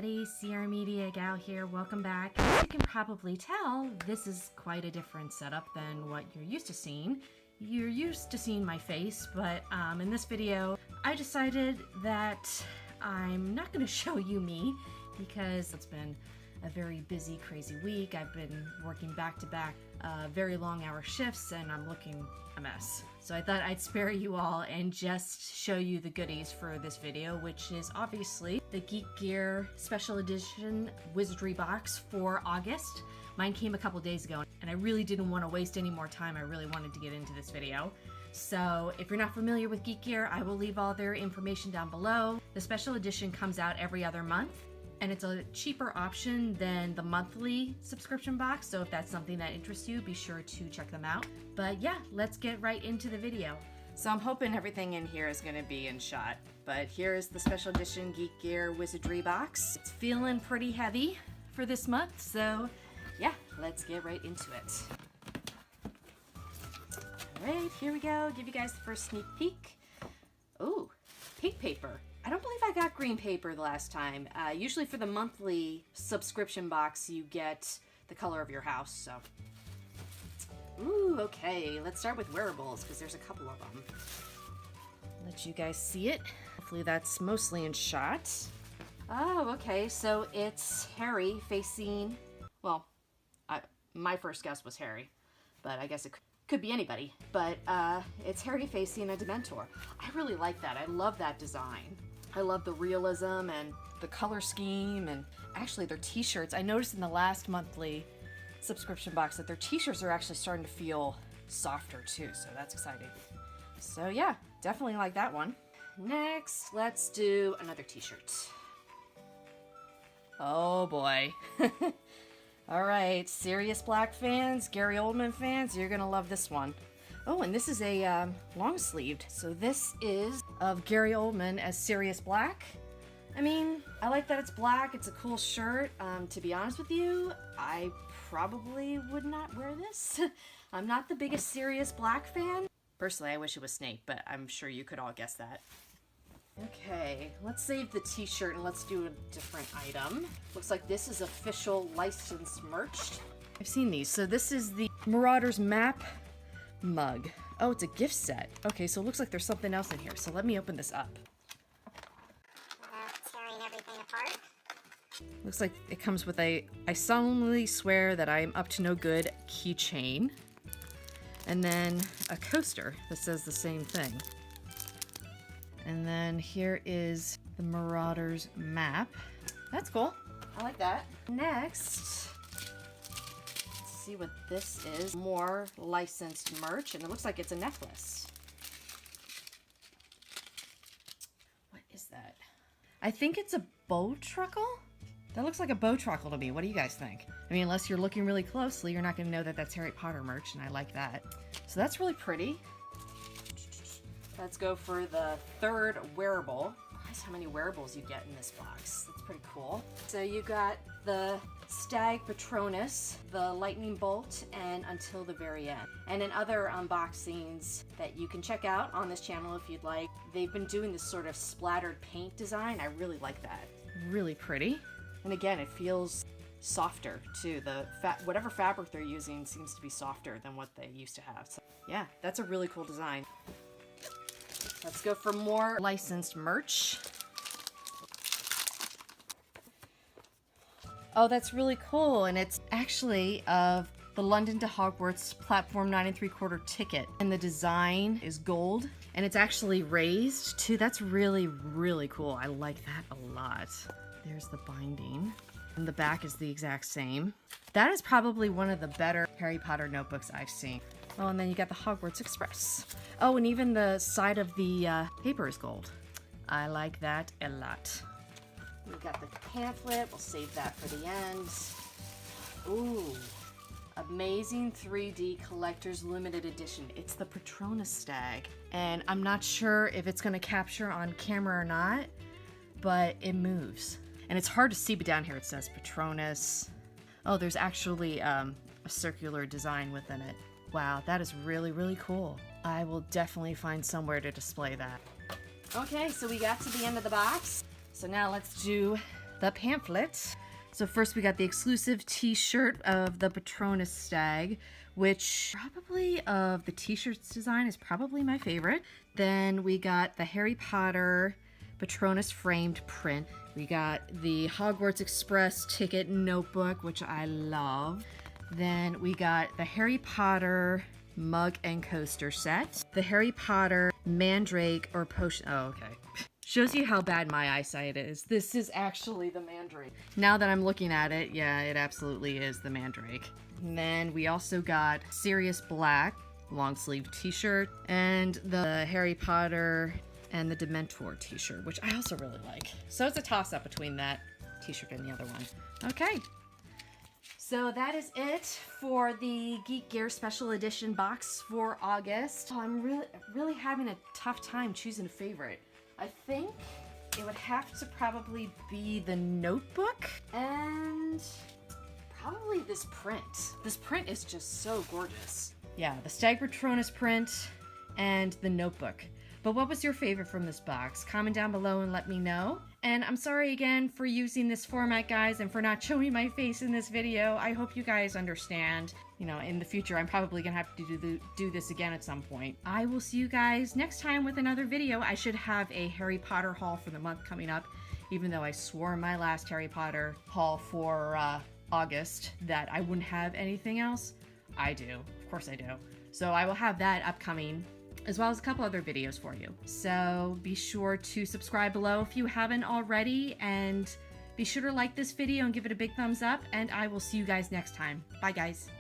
everybody, CRMediaGal here, welcome back. As you can probably tell, this is quite a different setup than what you're used to seeing. You're used to seeing my face, but in this video, I decided that I'm not going to show you me because it's been a very busy, crazy week. I've been working back-to-back very long hour shifts and I'm looking a mess. So I thought I'd spare you all and just show you the goodies for this video, which is obviously the GeekGear Special Edition Wizardry box for August. Mine came a couple days ago and I really didn't want to waste any more time. I really wanted to get into this video. So if you're not familiar with GeekGear, I will leave all their information down below. The special edition comes out every other month, and it's a cheaper option than the monthly subscription box, so if that's something that interests you, be sure to check them out. But yeah, let's get right into the video. So I'm hoping everything in here is gonna be in shot, but here is the special edition GeekGear Wizardry box. It's feeling pretty heavy for this month, so yeah, let's get right into it. All right, here we go. Give you guys the first sneak peek. Ooh, pink paper. I don't believe I got green paper the last time. Usually for the monthly subscription box, you get the color of your house, so. Ooh, okay, let's start with wearables, because there's a couple of them. Let you guys see it. Hopefully that's mostly in shot. Oh, okay, so it's Harry facing, well, my first guess was Harry, but I guess it could be anybody. But it's Harry facing a Dementor. I really like that. I love that design. I love the realism and the color scheme, and actually their t-shirts. I noticed in the last monthly subscription box that their t-shirts are actually starting to feel softer too, so that's exciting. So yeah, definitely like that one. Next, let's do another t-shirt. Oh boy. All right, Sirius Black fans, Gary Oldman fans, you're gonna love this one. Oh, and this is a long-sleeved. So this is of Gary Oldman as Sirius Black. I mean, I like that it's black. It's a cool shirt. To be honest with you, I probably would not wear this. I'm not the biggest Sirius Black fan. Personally, I wish it was Snape, but I'm sure you could all guess that. Okay, let's save the t-shirt and let's do a different item. Looks like this is official licensed merch. I've seen these. So this is the Marauders map mug. Oh, it's a gift set. Okay, so it looks like there's something else in here. So let me open this up. Tearing everything apart. Looks like it comes with a I solemnly swear that I am up to no good keychain. And then a coaster that says the same thing. And then here is the Marauders map. That's cool. I like that. Next, let's see what this is. More licensed merch, and it looks like it's a necklace. What is that? I think it's a bow truckle? That looks like a bow truckle to me. What do you guys think? I mean, unless you're looking really closely, you're not going to know that that's Harry Potter merch, and I like that. So that's really pretty. Let's go for the third wearable. That's how many wearables you get in this box. That's pretty cool. So you got the Stag Patronus, the Lightning Bolt, and Until the Very End. And in other unboxings that you can check out on this channel if you'd like, they've been doing this sort of splattered paint design. I really like that. Really pretty. And again, it feels softer too. The whatever fabric they're using seems to be softer than what they used to have. So yeah, that's a really cool design. Let's go for more licensed merch. Oh, that's really cool. And it's actually of the London to Hogwarts platform 9 3/4 ticket. And the design is gold. And it's actually raised too. That's really, really cool. I like that a lot. There's the binding. And the back is the exact same. That is probably one of the better Harry Potter notebooks I've seen. Oh, and then you got the Hogwarts Express. Oh, and even the side of the paper is gold. I like that a lot. We got the pamphlet. We'll save that for the end. Ooh, amazing 3D collector's limited edition. It's the Patronus Stag. And I'm not sure if it's going to capture on camera or not, but it moves. And it's hard to see, but down here it says Patronus. Oh, there's actually a circular design within it. Wow, that is really, really cool. I will definitely find somewhere to display that. Okay, so we got to the end of the box. So now let's do the pamphlet. So first we got the exclusive t-shirt of the Patronus Stag, which probably of the t-shirts design is probably my favorite. Then we got the Harry Potter Patronus framed print. We got the Hogwarts Express ticket notebook, which I love. Then we got the Harry Potter mug and coaster set. The Harry Potter Mandrake or potion. Oh, okay. Shows you how bad my eyesight is. This is actually the Mandrake. Now that I'm looking at it, yeah, it absolutely is the Mandrake. And then we also got Sirius Black long sleeve t-shirt and the Harry Potter and the Dementor t-shirt, which I also really like. So it's a toss-up between that t-shirt and the other one. Okay. So that is it for the GeekGear Special Edition box for August. Oh, I'm really having a tough time choosing a favorite. I think it would have to probably be the notebook and probably this print. This print is just so gorgeous. Yeah, the Stag Patronus print and the notebook. But what was your favorite from this box? Comment down below and let me know. And I'm sorry again for using this format, guys, and for not showing my face in this video. I hope you guys understand. You know, in the future, I'm probably gonna have to do this again at some point. I will see you guys next time with another video. I should have a Harry Potter haul for the month coming up, even though I swore in my last Harry Potter haul for August that I wouldn't have anything else. I do. Of course I do. So I will have that upcoming, as well as a couple other videos for you. So be sure to subscribe below if you haven't already, and be sure to like this video and give it a big thumbs up, and I will see you guys next time. Bye, guys.